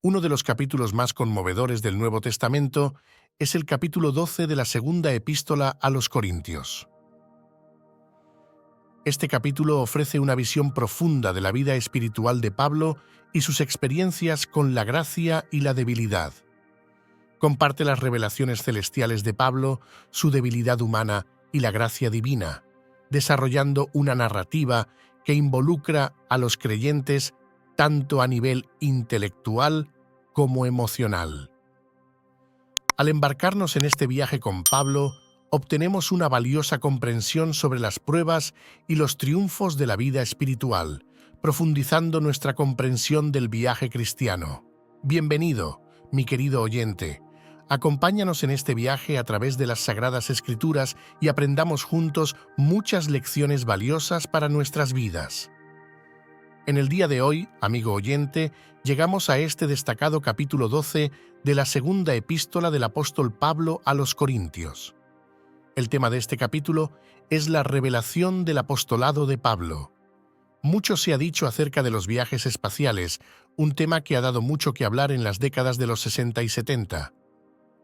Uno de los capítulos más conmovedores del Nuevo Testamento es el capítulo 12 de la segunda epístola a los Corintios. Este capítulo ofrece una visión profunda de la vida espiritual de Pablo y sus experiencias con la gracia y la debilidad. Comparte las revelaciones celestiales de Pablo, su debilidad humana y la gracia divina, desarrollando una narrativa que involucra a los creyentes tanto a nivel intelectual como emocional. Al embarcarnos en este viaje con Pablo, obtenemos una valiosa comprensión sobre las pruebas y los triunfos de la vida espiritual, profundizando nuestra comprensión del viaje cristiano. Bienvenido, mi querido oyente. Acompáñanos en este viaje a través de las Sagradas Escrituras y aprendamos juntos muchas lecciones valiosas para nuestras vidas. En el día de hoy, amigo oyente, llegamos a este destacado capítulo 12 de la segunda epístola del apóstol Pablo a los Corintios. El tema de este capítulo es la revelación del apostolado de Pablo. Mucho se ha dicho acerca de los viajes espaciales, un tema que ha dado mucho que hablar en las décadas de los 60 y 70.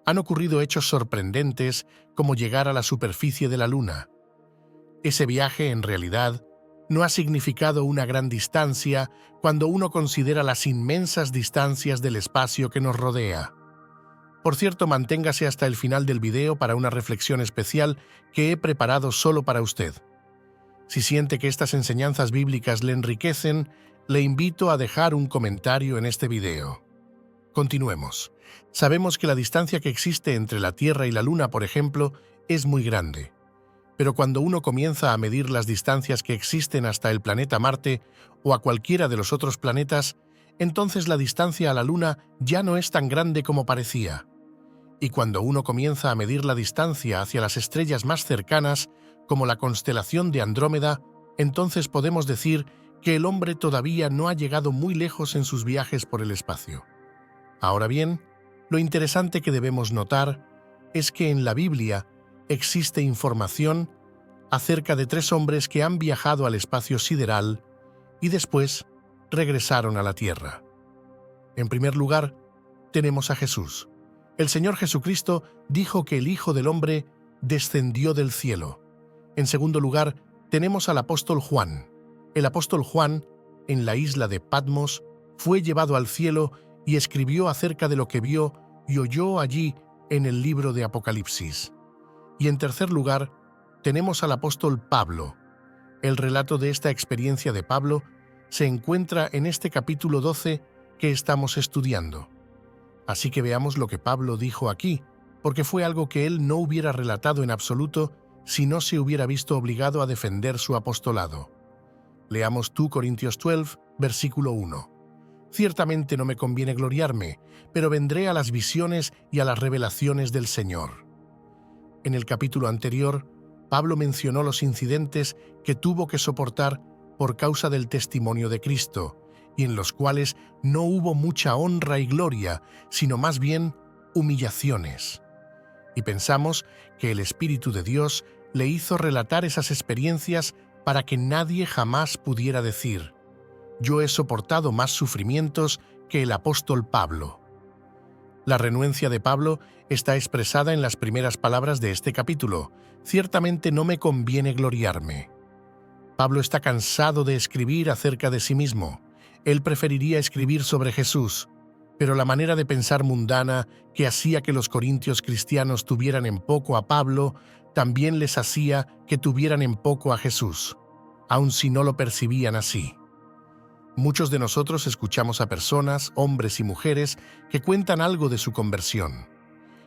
Han ocurrido hechos sorprendentes como llegar a la superficie de la Luna. Ese viaje, en realidad, no ha significado una gran distancia cuando uno considera las inmensas distancias del espacio que nos rodea. Por cierto, manténgase hasta el final del video para una reflexión especial que he preparado solo para usted. Si siente que estas enseñanzas bíblicas le enriquecen, le invito a dejar un comentario en este video. Continuemos. Sabemos que la distancia que existe entre la Tierra y la Luna, por ejemplo, es muy grande. Pero cuando uno comienza a medir las distancias que existen hasta el planeta Marte o a cualquiera de los otros planetas, entonces la distancia a la Luna ya no es tan grande como parecía. Y cuando uno comienza a medir la distancia hacia las estrellas más cercanas, como la constelación de Andrómeda, entonces podemos decir que el hombre todavía no ha llegado muy lejos en sus viajes por el espacio. Ahora bien, lo interesante que debemos notar es que en la Biblia existe información acerca de 3 hombres que han viajado al espacio sideral y después regresaron a la Tierra. En primer lugar, tenemos a Jesús. El Señor Jesucristo dijo que el Hijo del Hombre descendió del cielo. En segundo lugar, tenemos al apóstol Juan. El apóstol Juan, en la isla de Patmos, fue llevado al cielo y escribió acerca de lo que vio y oyó allí en el libro de Apocalipsis. Y en tercer lugar, tenemos al apóstol Pablo. El relato de esta experiencia de Pablo se encuentra en este capítulo 12 que estamos estudiando. Así que veamos lo que Pablo dijo aquí, porque fue algo que él no hubiera relatado en absoluto si no se hubiera visto obligado a defender su apostolado. Leamos 2 Corintios 12, versículo 1. Ciertamente no me conviene gloriarme, pero vendré a las visiones y a las revelaciones del Señor. En el capítulo anterior, Pablo mencionó los incidentes que tuvo que soportar por causa del testimonio de Cristo, y en los cuales no hubo mucha honra y gloria, sino más bien humillaciones. Y pensamos que el Espíritu de Dios le hizo relatar esas experiencias para que nadie jamás pudiera decir: yo he soportado más sufrimientos que el apóstol Pablo. La renuencia de Pablo está expresada en las primeras palabras de este capítulo: ciertamente no me conviene gloriarme. Pablo está cansado de escribir acerca de sí mismo. Él preferiría escribir sobre Jesús, pero la manera de pensar mundana que hacía que los corintios cristianos tuvieran en poco a Pablo, también les hacía que tuvieran en poco a Jesús, aun si no lo percibían así. Muchos de nosotros escuchamos a personas, hombres y mujeres, que cuentan algo de su conversión.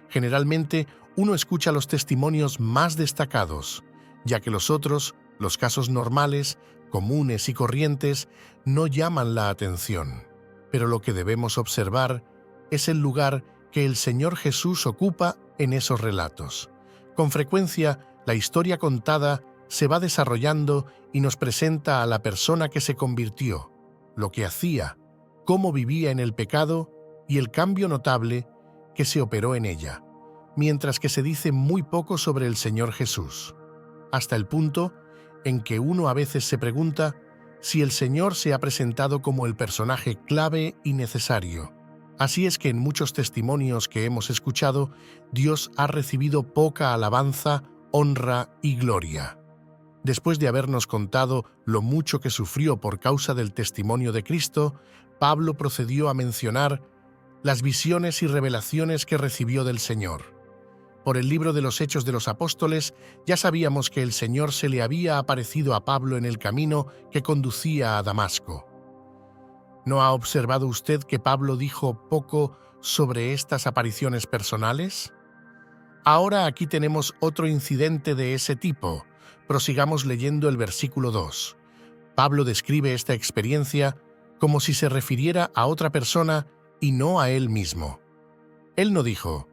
Generalmente, uno escucha los testimonios más destacados, ya que los otros, los casos normales, comunes y corrientes, no llaman la atención. Pero lo que debemos observar es el lugar que el Señor Jesús ocupa en esos relatos. Con frecuencia, la historia contada se va desarrollando y nos presenta a la persona que se convirtió, lo que hacía, cómo vivía en el pecado y el cambio notable que se operó en ella, mientras que se dice muy poco sobre el Señor Jesús, hasta el punto en que uno a veces se pregunta si el Señor se ha presentado como el personaje clave y necesario. Así es que en muchos testimonios que hemos escuchado, Dios ha recibido poca alabanza, honra y gloria. Después de habernos contado lo mucho que sufrió por causa del testimonio de Cristo, Pablo procedió a mencionar las visiones y revelaciones que recibió del Señor. Por el libro de los Hechos de los Apóstoles, ya sabíamos que el Señor se le había aparecido a Pablo en el camino que conducía a Damasco. ¿No ha observado usted que Pablo dijo poco sobre estas apariciones personales? Ahora aquí tenemos otro incidente de ese tipo. Prosigamos leyendo el versículo 2. Pablo describe esta experiencia como si se refiriera a otra persona y no a él mismo. Él no dijo,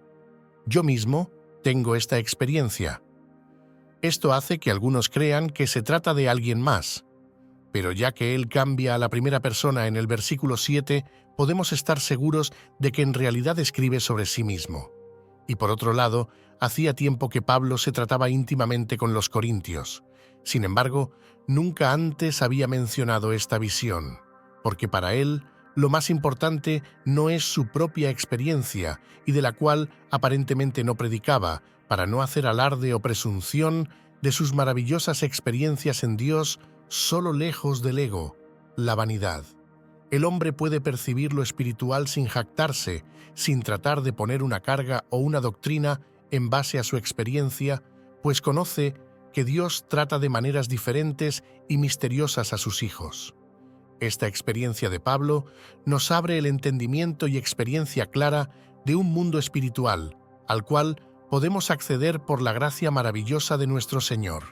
«Yo mismo tengo esta experiencia». Esto hace que algunos crean que se trata de alguien más. Pero ya que él cambia a la primera persona en el versículo 7, podemos estar seguros de que en realidad escribe sobre sí mismo. Y por otro lado, hacía tiempo que Pablo se trataba íntimamente con los corintios. Sin embargo, nunca antes había mencionado esta visión, porque para él lo más importante no es su propia experiencia, y de la cual aparentemente no predicaba, para no hacer alarde o presunción de sus maravillosas experiencias en Dios, solo lejos del ego, la vanidad. El hombre puede percibir lo espiritual sin jactarse, sin tratar de poner una carga o una doctrina en base a su experiencia, pues conoce que Dios trata de maneras diferentes y misteriosas a sus hijos. Esta experiencia de Pablo nos abre el entendimiento y experiencia clara de un mundo espiritual, al cual podemos acceder por la gracia maravillosa de nuestro Señor.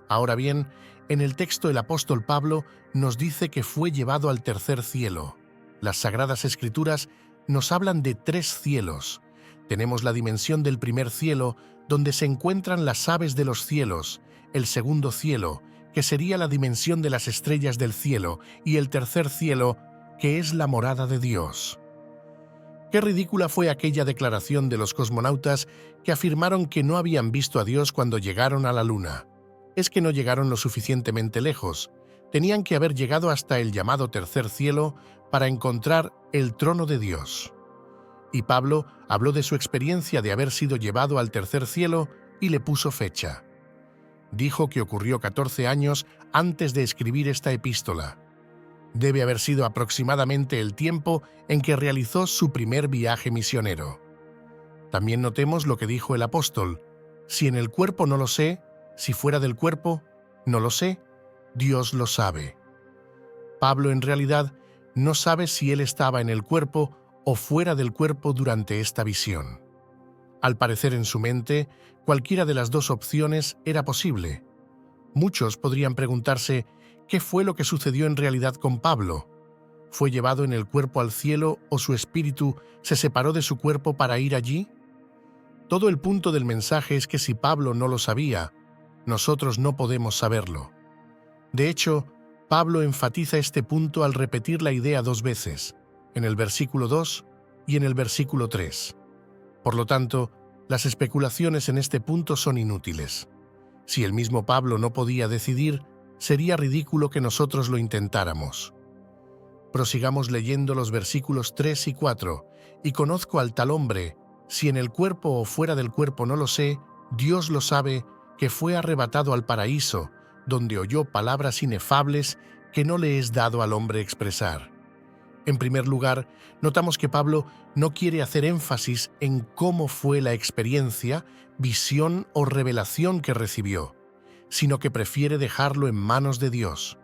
Ahora bien, en el texto el apóstol Pablo nos dice que fue llevado al tercer cielo. Las Sagradas Escrituras nos hablan de 3 cielos. Tenemos la dimensión del primer cielo, donde se encuentran las aves de los cielos, el segundo cielo, que sería la dimensión de las estrellas del cielo, y el tercer cielo, que es la morada de Dios. Qué ridícula fue aquella declaración de los cosmonautas que afirmaron que no habían visto a Dios cuando llegaron a la Luna. Es que no llegaron lo suficientemente lejos. Tenían que haber llegado hasta el llamado tercer cielo para encontrar el trono de Dios. Y Pablo habló de su experiencia de haber sido llevado al tercer cielo y le puso fecha. Dijo que ocurrió 14 años antes de escribir esta epístola. Debe haber sido aproximadamente el tiempo en que realizó su primer viaje misionero. También notemos lo que dijo el apóstol: «Si en el cuerpo no lo sé, si fuera del cuerpo, no lo sé, Dios lo sabe». Pablo en realidad no sabe si él estaba en el cuerpo o fuera del cuerpo durante esta visión. Al parecer en su mente, cualquiera de las dos opciones era posible. Muchos podrían preguntarse qué fue lo que sucedió en realidad con Pablo. ¿Fue llevado en el cuerpo al cielo o su espíritu se separó de su cuerpo para ir allí? Todo el punto del mensaje es que si Pablo no lo sabía, nosotros no podemos saberlo. De hecho, Pablo enfatiza este punto al repetir la idea 2 veces, en el versículo 2 y en el versículo 3. Por lo tanto, las especulaciones en este punto son inútiles. Si el mismo Pablo no podía decidir, sería ridículo que nosotros lo intentáramos. Prosigamos leyendo los versículos 3 y 4. «Y conozco al tal hombre, si en el cuerpo o fuera del cuerpo no lo sé, Dios lo sabe, que fue arrebatado al paraíso, donde oyó palabras inefables que no le es dado al hombre expresar». En primer lugar, notamos que Pablo no quiere hacer énfasis en cómo fue la experiencia, visión o revelación que recibió, sino que prefiere dejarlo en manos de Dios,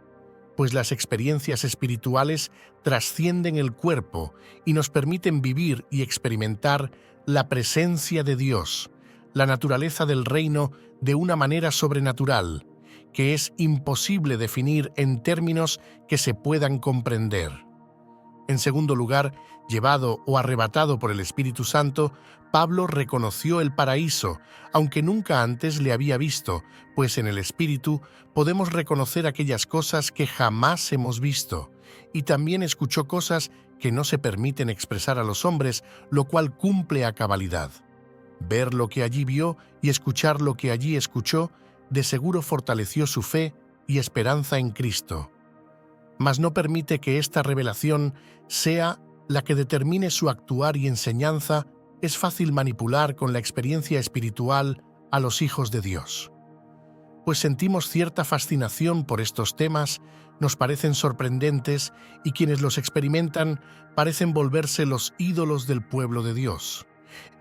pues las experiencias espirituales trascienden el cuerpo y nos permiten vivir y experimentar la presencia de Dios, la naturaleza del reino de una manera sobrenatural, que es imposible definir en términos que se puedan comprender. En segundo lugar, llevado o arrebatado por el Espíritu Santo, Pablo reconoció el paraíso, aunque nunca antes le había visto, pues en el Espíritu podemos reconocer aquellas cosas que jamás hemos visto, y también escuchó cosas que no se permiten expresar a los hombres, lo cual cumple a cabalidad. Ver lo que allí vio y escuchar lo que allí escuchó, de seguro fortaleció su fe y esperanza en Cristo. Mas no permite que esta revelación sea la que determine su actuar y enseñanza, es fácil manipular con la experiencia espiritual a los hijos de Dios. Pues sentimos cierta fascinación por estos temas, nos parecen sorprendentes y quienes los experimentan parecen volverse los ídolos del pueblo de Dios.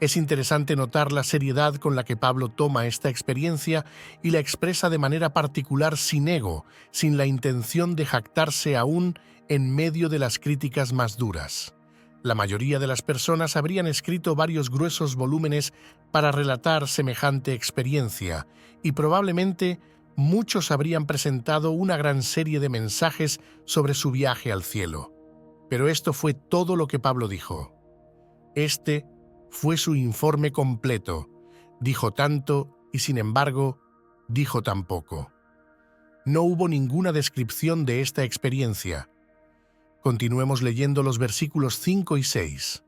Es interesante notar la seriedad con la que Pablo toma esta experiencia y la expresa de manera particular sin ego, sin la intención de jactarse aún en medio de las críticas más duras. La mayoría de las personas habrían escrito varios gruesos volúmenes para relatar semejante experiencia, y probablemente muchos habrían presentado una gran serie de mensajes sobre su viaje al cielo. Pero esto fue todo lo que Pablo dijo. Este fue su informe completo. Dijo tanto y, sin embargo, dijo tan poco. No hubo ninguna descripción de esta experiencia. Continuemos leyendo los versículos 5 y 6.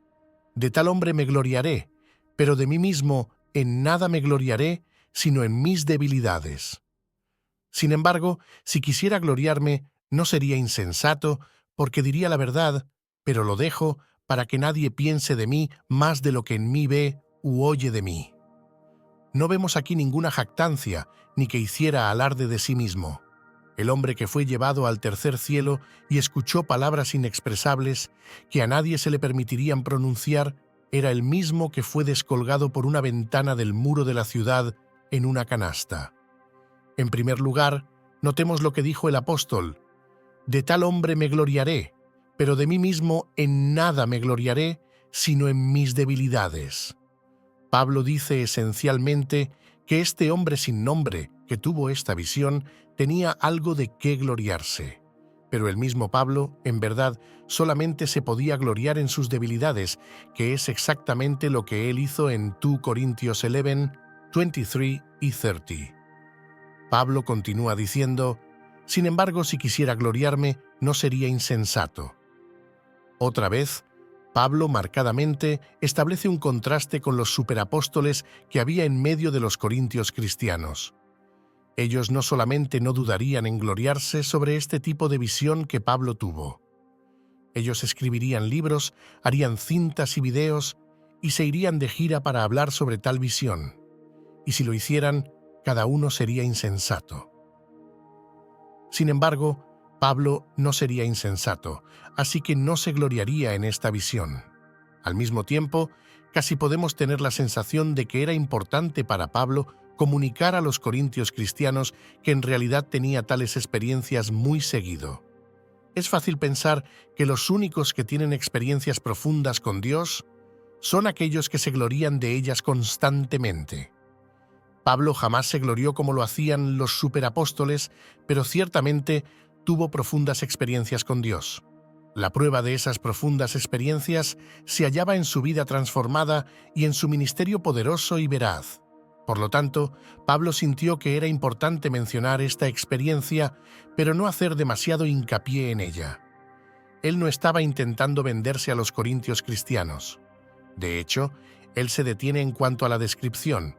De tal hombre me gloriaré, pero de mí mismo en nada me gloriaré, sino en mis debilidades. Sin embargo, si quisiera gloriarme, no sería insensato, porque diría la verdad, pero lo dejo para que nadie piense de mí más de lo que en mí ve u oye de mí. No vemos aquí ninguna jactancia, ni que hiciera alarde de sí mismo. El hombre que fue llevado al tercer cielo y escuchó palabras inexpresables que a nadie se le permitirían pronunciar, era el mismo que fue descolgado por una ventana del muro de la ciudad en una canasta. En primer lugar, notemos lo que dijo el apóstol: de tal hombre me gloriaré, pero de mí mismo en nada me gloriaré, sino en mis debilidades. Pablo dice esencialmente que este hombre sin nombre que tuvo esta visión tenía algo de qué gloriarse. Pero el mismo Pablo, en verdad, solamente se podía gloriar en sus debilidades, que es exactamente lo que él hizo en 2 Corintios 11, 23 y 30. Pablo continúa diciendo: sin embargo, si quisiera gloriarme, no sería insensato. Otra vez, Pablo marcadamente establece un contraste con los superapóstoles que había en medio de los corintios cristianos. Ellos no solamente no dudarían en gloriarse sobre este tipo de visión que Pablo tuvo. Ellos escribirían libros, harían cintas y videos, y se irían de gira para hablar sobre tal visión. Y si lo hicieran, cada uno sería insensato. Sin embargo, Pablo no sería insensato, así que no se gloriaría en esta visión. Al mismo tiempo, casi podemos tener la sensación de que era importante para Pablo comunicar a los corintios cristianos que en realidad tenía tales experiencias muy seguido. Es fácil pensar que los únicos que tienen experiencias profundas con Dios son aquellos que se glorían de ellas constantemente. Pablo jamás se glorió como lo hacían los superapóstoles, pero ciertamente tuvo profundas experiencias con Dios. La prueba de esas profundas experiencias se hallaba en su vida transformada y en su ministerio poderoso y veraz. Por lo tanto, Pablo sintió que era importante mencionar esta experiencia, pero no hacer demasiado hincapié en ella. Él no estaba intentando venderse a los corintios cristianos. De hecho, él se detiene en cuanto a la descripción,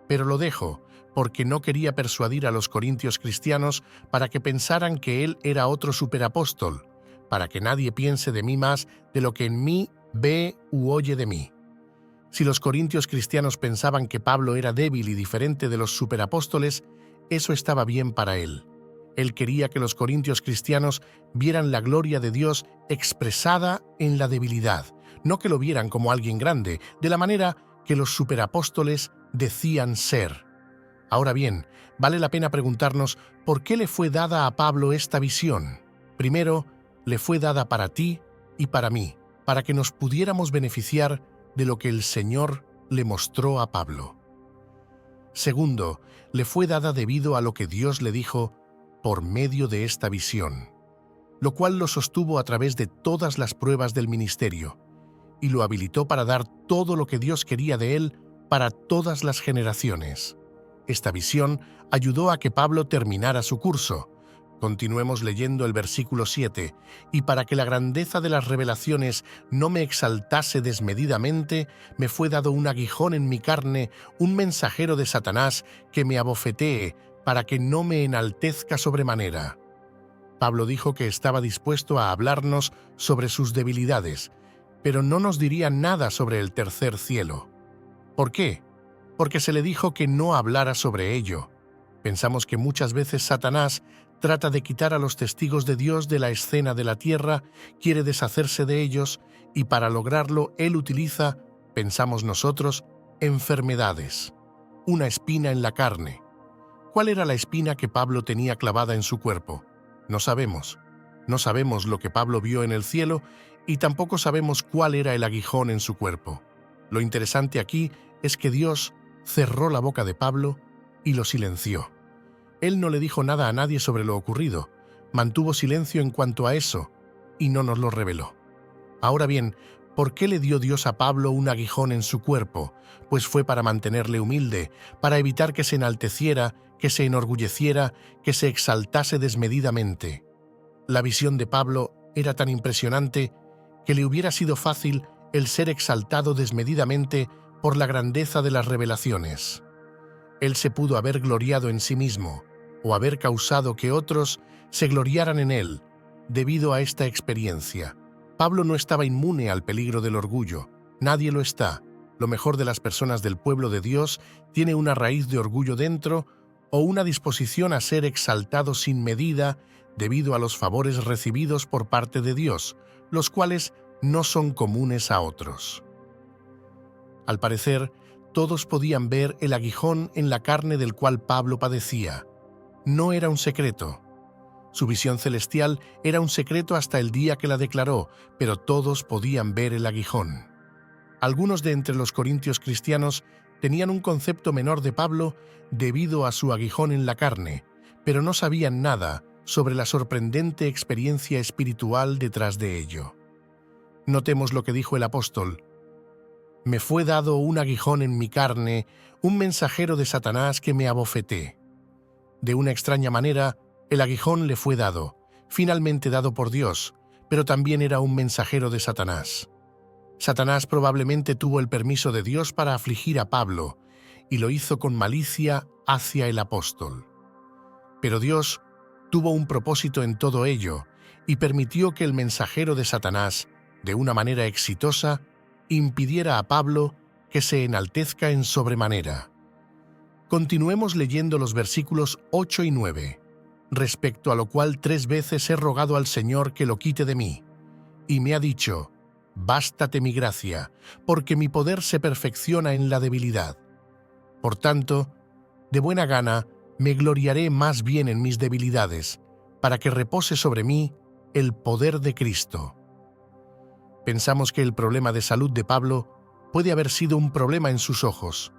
pero lo dejo porque no quería persuadir a los corintios cristianos para que pensaran que él era otro superapóstol, para que nadie piense de mí más de lo que en mí ve u oye de mí. Si los corintios cristianos pensaban que Pablo era débil y diferente de los superapóstoles, eso estaba bien para él. Él quería que los corintios cristianos vieran la gloria de Dios expresada en la debilidad, no que lo vieran como alguien grande, de la manera que los superapóstoles decían ser. Ahora bien, vale la pena preguntarnos por qué le fue dada a Pablo esta visión. Primero, le fue dada para ti y para mí, para que nos pudiéramos beneficiar de lo que el Señor le mostró a Pablo. Segundo, le fue dada debido a lo que Dios le dijo por medio de esta visión, lo cual lo sostuvo a través de todas las pruebas del ministerio y lo habilitó para dar todo lo que Dios quería de él para todas las generaciones. Esta visión ayudó a que Pablo terminara su curso. Continuemos leyendo el versículo 7. Y para que la grandeza de las revelaciones no me exaltase desmedidamente, me fue dado un aguijón en mi carne, un mensajero de Satanás que me abofetee, para que no me enaltezca sobremanera. Pablo dijo que estaba dispuesto a hablarnos sobre sus debilidades, pero no nos diría nada sobre el tercer cielo. ¿Por qué? Porque se le dijo que no hablara sobre ello. Pensamos que muchas veces Satanás trata de quitar a los testigos de Dios de la escena de la tierra, quiere deshacerse de ellos, y para lograrlo él utiliza, pensamos nosotros, enfermedades, una espina en la carne. ¿Cuál era la espina que Pablo tenía clavada en su cuerpo? No sabemos. No sabemos lo que Pablo vio en el cielo y tampoco sabemos cuál era el aguijón en su cuerpo. Lo interesante aquí es que Dios cerró la boca de Pablo y lo silenció. Él no le dijo nada a nadie sobre lo ocurrido, mantuvo silencio en cuanto a eso y no nos lo reveló. Ahora bien, ¿por qué le dio Dios a Pablo un aguijón en su cuerpo? Pues fue para mantenerle humilde, para evitar que se enalteciera, que se enorgulleciera, que se exaltase desmedidamente. La visión de Pablo era tan impresionante que le hubiera sido fácil el ser exaltado desmedidamente por la grandeza de las revelaciones. Él se pudo haber gloriado en sí mismo, o haber causado que otros se gloriaran en él, debido a esta experiencia. Pablo no estaba inmune al peligro del orgullo. Nadie lo está. Lo mejor de las personas del pueblo de Dios tiene una raíz de orgullo dentro o una disposición a ser exaltado sin medida debido a los favores recibidos por parte de Dios, los cuales no son comunes a otros. Al parecer, todos podían ver el aguijón en la carne del cual Pablo padecía. No era un secreto. Su visión celestial era un secreto hasta el día que la declaró, pero todos podían ver el aguijón. Algunos de entre los corintios cristianos tenían un concepto menor de Pablo debido a su aguijón en la carne, pero no sabían nada sobre la sorprendente experiencia espiritual detrás de ello. Notemos lo que dijo el apóstol. Me fue dado un aguijón en mi carne, un mensajero de Satanás que me abofeté. De una extraña manera, el aguijón le fue dado, finalmente dado por Dios, pero también era un mensajero de Satanás. Satanás probablemente tuvo el permiso de Dios para afligir a Pablo, y lo hizo con malicia hacia el apóstol. Pero Dios tuvo un propósito en todo ello, y permitió que el mensajero de Satanás, de una manera exitosa, impidiera a Pablo que se enaltezca en sobremanera. Continuemos leyendo los versículos 8 y 9, respecto a lo cual 3 veces he rogado al Señor que lo quite de mí, y me ha dicho, bástate mi gracia, porque mi poder se perfecciona en la debilidad. Por tanto, de buena gana me gloriaré más bien en mis debilidades, para que repose sobre mí el poder de Cristo. Pensamos que el problema de salud de Pablo puede haber sido un problema en sus ojos.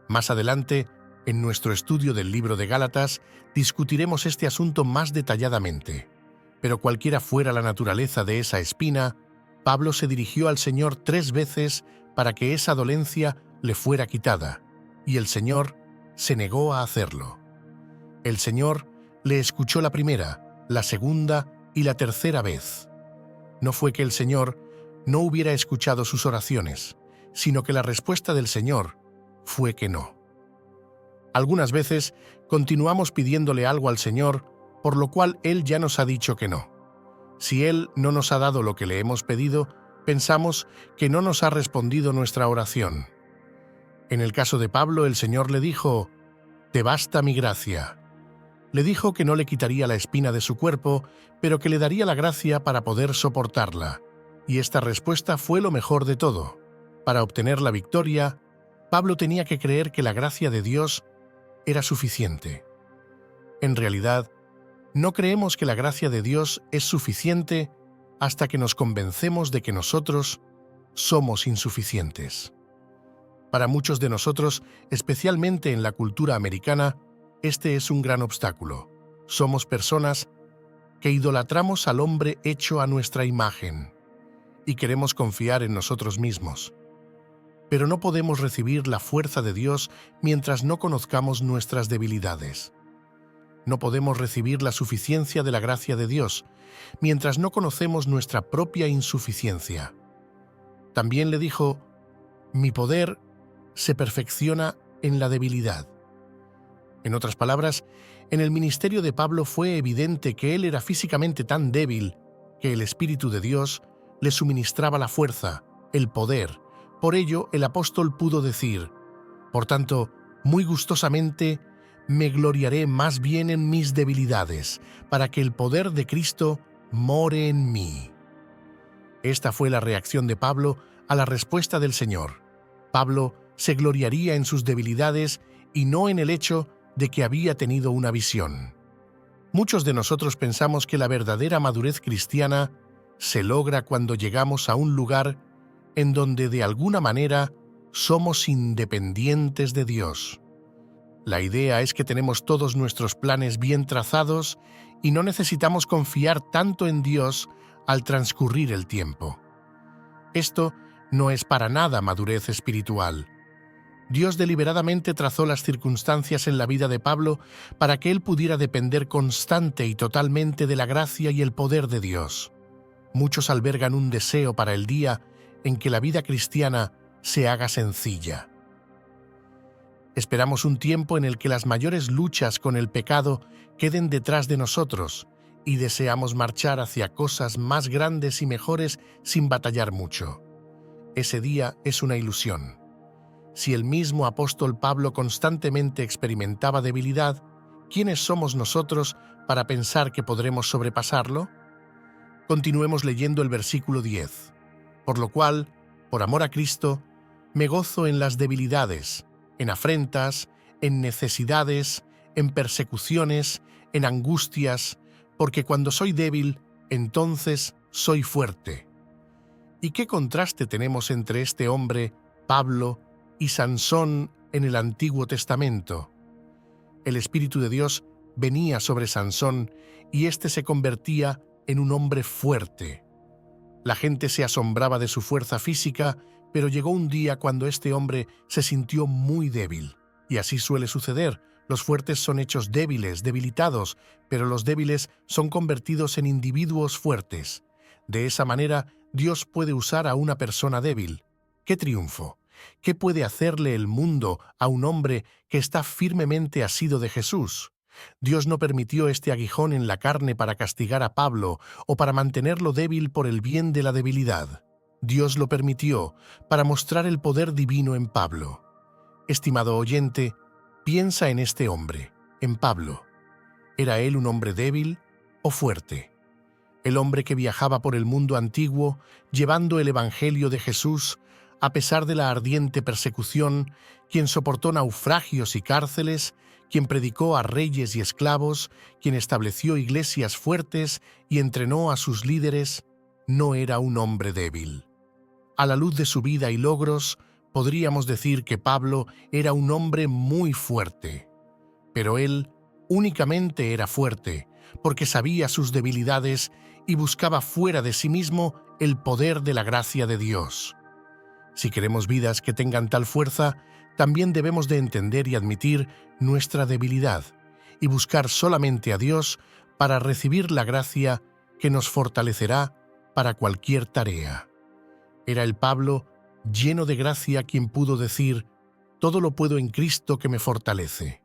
Más adelante, en nuestro estudio del libro de Gálatas, discutiremos este asunto más detalladamente. Pero cualquiera fuera la naturaleza de esa espina, Pablo se dirigió al Señor 3 veces para que esa dolencia le fuera quitada, y el Señor se negó a hacerlo. El Señor le escuchó la primera, la segunda y la tercera vez. No fue que el Señor no hubiera escuchado sus oraciones, sino que la respuesta del Señor fue que no. Algunas veces continuamos pidiéndole algo al Señor, por lo cual Él ya nos ha dicho que no. Si Él no nos ha dado lo que le hemos pedido, pensamos que no nos ha respondido nuestra oración. En el caso de Pablo, el Señor le dijo, «Te basta mi gracia». Le dijo que no le quitaría la espina de su cuerpo, pero que le daría la gracia para poder soportarla. Y esta respuesta fue lo mejor de todo. Para obtener la victoria, Pablo tenía que creer que la gracia de Dios era suficiente. En realidad, no creemos que la gracia de Dios es suficiente hasta que nos convencemos de que nosotros somos insuficientes. Para muchos de nosotros, especialmente en la cultura americana, este es un gran obstáculo. Somos personas que idolatramos al hombre hecho a nuestra imagen y queremos confiar en nosotros mismos. Pero no podemos recibir la fuerza de Dios mientras no conozcamos nuestras debilidades. No podemos recibir la suficiencia de la gracia de Dios mientras no conocemos nuestra propia insuficiencia. También le dijo, «Mi poder se perfecciona en la debilidad». En otras palabras, en el ministerio de Pablo fue evidente que él era físicamente tan débil que el Espíritu de Dios le suministraba la fuerza, el poder. Por ello, el apóstol pudo decir: por tanto, muy gustosamente me gloriaré más bien en mis debilidades, para que el poder de Cristo more en mí. Esta fue la reacción de Pablo a la respuesta del Señor. Pablo se gloriaría en sus debilidades y no en el hecho de que había tenido una visión. Muchos de nosotros pensamos que la verdadera madurez cristiana se logra cuando llegamos a un lugar en donde de alguna manera somos independientes de Dios. La idea es que tenemos todos nuestros planes bien trazados y no necesitamos confiar tanto en Dios al transcurrir el tiempo. Esto no es para nada madurez espiritual. Dios deliberadamente trazó las circunstancias en la vida de Pablo para que él pudiera depender constante y totalmente de la gracia y el poder de Dios. Muchos albergan un deseo para el día en que la vida cristiana se haga sencilla. Esperamos un tiempo en el que las mayores luchas con el pecado queden detrás de nosotros y deseamos marchar hacia cosas más grandes y mejores sin batallar mucho. Ese día es una ilusión. Si el mismo apóstol Pablo constantemente experimentaba debilidad, ¿quiénes somos nosotros para pensar que podremos sobrepasarlo? Continuemos leyendo el versículo 10. Por lo cual, por amor a Cristo, me gozo en las debilidades, en afrentas, en necesidades, en persecuciones, en angustias, porque cuando soy débil, entonces soy fuerte. ¿Y qué contraste tenemos entre este hombre, Pablo, y Sansón en el Antiguo Testamento? El Espíritu de Dios venía sobre Sansón y éste se convertía en un hombre fuerte. La gente se asombraba de su fuerza física, pero llegó un día cuando este hombre se sintió muy débil. Y así suele suceder. Los fuertes son hechos débiles, debilitados, pero los débiles son convertidos en individuos fuertes. De esa manera, Dios puede usar a una persona débil. ¡Qué triunfo! ¿Qué puede hacerle el mundo a un hombre que está firmemente asido de Jesús? Dios no permitió este aguijón en la carne para castigar a Pablo o para mantenerlo débil por el bien de la debilidad. Dios lo permitió para mostrar el poder divino en Pablo. Estimado oyente, piensa en este hombre, en Pablo. ¿Era él un hombre débil o fuerte? El hombre que viajaba por el mundo antiguo, llevando el Evangelio de Jesús, a pesar de la ardiente persecución, quien soportó naufragios y cárceles, quien predicó a reyes y esclavos, quien estableció iglesias fuertes y entrenó a sus líderes, no era un hombre débil. A la luz de su vida y logros, podríamos decir que Pablo era un hombre muy fuerte. Pero él únicamente era fuerte, porque sabía sus debilidades y buscaba fuera de sí mismo el poder de la gracia de Dios. Si queremos vidas que tengan tal fuerza, también debemos de entender y admitir nuestra debilidad y buscar solamente a Dios para recibir la gracia que nos fortalecerá para cualquier tarea. Era el Pablo, lleno de gracia, quien pudo decir: «Todo lo puedo en Cristo que me fortalece».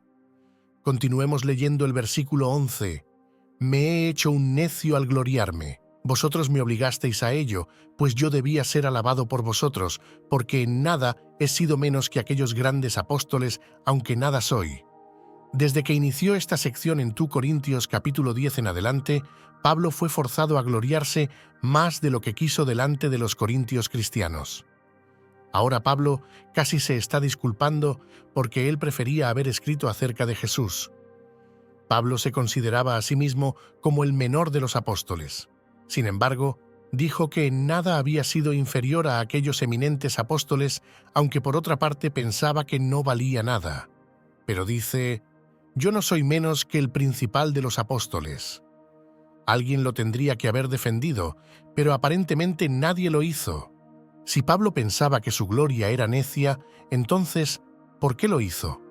Continuemos leyendo el versículo 11. «Me he hecho un necio al gloriarme. Vosotros me obligasteis a ello, pues yo debía ser alabado por vosotros, porque en nada he sido menos que aquellos grandes apóstoles, aunque nada soy». Desde que inició esta sección en 2 Corintios capítulo 10 en adelante, Pablo fue forzado a gloriarse más de lo que quiso delante de los corintios cristianos. Ahora Pablo casi se está disculpando porque él prefería haber escrito acerca de Jesús. Pablo se consideraba a sí mismo como el menor de los apóstoles. Sin embargo, dijo que en nada había sido inferior a aquellos eminentes apóstoles, aunque por otra parte pensaba que no valía nada. Pero dice: «Yo no soy menos que el principal de los apóstoles». Alguien lo tendría que haber defendido, pero aparentemente nadie lo hizo. Si Pablo pensaba que su gloria era necia, entonces, ¿por qué lo hizo?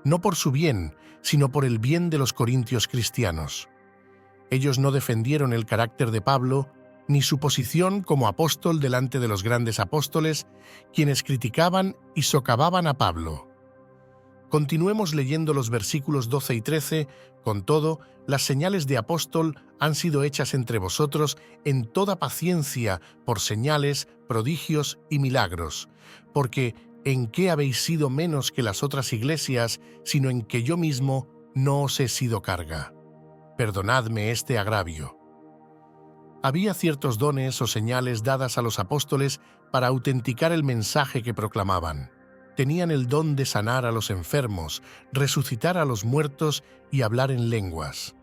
No por su bien, sino por el bien de los corintios cristianos. Ellos no defendieron el carácter de Pablo, ni su posición como apóstol delante de los grandes apóstoles, quienes criticaban y socavaban a Pablo. Continuemos leyendo los versículos 12 y 13. Con todo, las señales de apóstol han sido hechas entre vosotros en toda paciencia por señales, prodigios y milagros, porque ¿en qué habéis sido menos que las otras iglesias, sino en que yo mismo no os he sido carga? Perdonadme este agravio. Había ciertos dones o señales dadas a los apóstoles para autenticar el mensaje que proclamaban. Tenían el don de sanar a los enfermos, resucitar a los muertos y hablar en lenguas.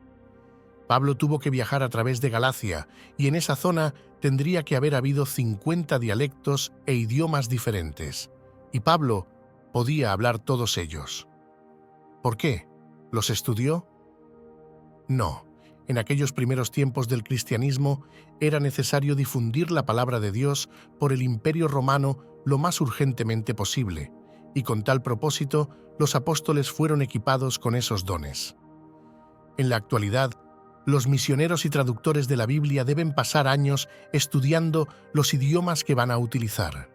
Pablo tuvo que viajar a través de Galacia, y en esa zona tendría que haber habido 50 dialectos e idiomas diferentes, y Pablo podía hablar todos ellos. ¿Por qué? ¿Los estudió? No. En aquellos primeros tiempos del cristianismo era necesario difundir la palabra de Dios por el Imperio Romano lo más urgentemente posible, y con tal propósito los apóstoles fueron equipados con esos dones. En la actualidad, los misioneros y traductores de la Biblia deben pasar años estudiando los idiomas que van a utilizar.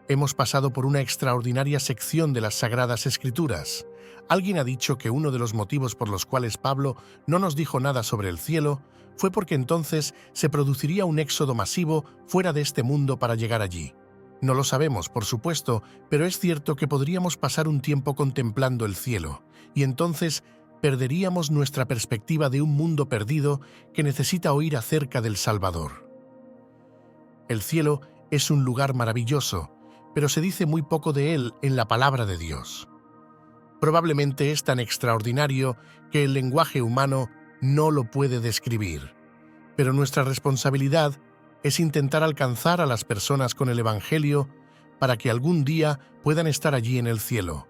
Hemos pasado por una extraordinaria sección de las Sagradas Escrituras. Alguien ha dicho que uno de los motivos por los cuales Pablo no nos dijo nada sobre el cielo fue porque entonces se produciría un éxodo masivo fuera de este mundo para llegar allí. No lo sabemos, por supuesto, pero es cierto que podríamos pasar un tiempo contemplando el cielo, y entonces perderíamos nuestra perspectiva de un mundo perdido que necesita oír acerca del Salvador. El cielo es un lugar maravilloso, pero se dice muy poco de él en la palabra de Dios. Probablemente es tan extraordinario que el lenguaje humano no lo puede describir, pero nuestra responsabilidad es intentar alcanzar a las personas con el Evangelio para que algún día puedan estar allí en el cielo.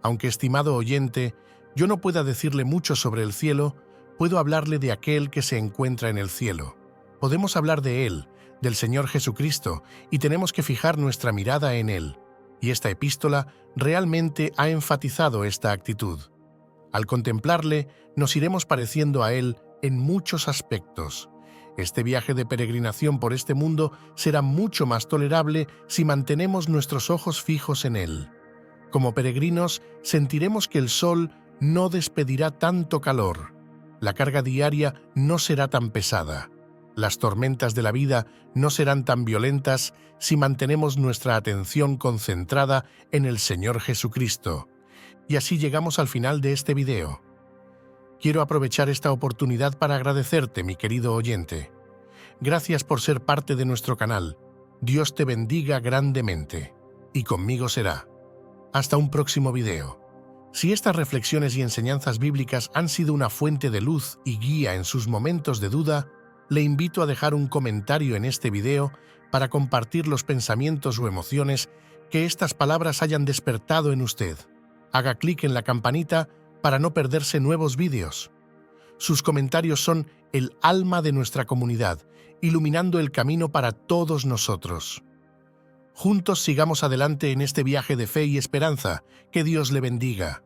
Aunque, estimado oyente, yo no pueda decirle mucho sobre el cielo, puedo hablarle de aquel que se encuentra en el cielo. Podemos hablar de él, del Señor Jesucristo, y tenemos que fijar nuestra mirada en él. Y esta epístola realmente ha enfatizado esta actitud. Al contemplarle, nos iremos pareciendo a él en muchos aspectos. Este viaje de peregrinación por este mundo será mucho más tolerable si mantenemos nuestros ojos fijos en él. Como peregrinos, sentiremos que el sol no despedirá tanto calor. La carga diaria no será tan pesada. Las tormentas de la vida no serán tan violentas si mantenemos nuestra atención concentrada en el Señor Jesucristo. Y así llegamos al final de este video. Quiero aprovechar esta oportunidad para agradecerte, mi querido oyente. Gracias por ser parte de nuestro canal. Dios te bendiga grandemente. Y conmigo será. Hasta un próximo video. Si estas reflexiones y enseñanzas bíblicas han sido una fuente de luz y guía en sus momentos de duda, le invito a dejar un comentario en este video para compartir los pensamientos o emociones que estas palabras hayan despertado en usted. Haga clic en la campanita para no perderse nuevos vídeos. Sus comentarios son el alma de nuestra comunidad, iluminando el camino para todos nosotros. Juntos sigamos adelante en este viaje de fe y esperanza. Que Dios le bendiga.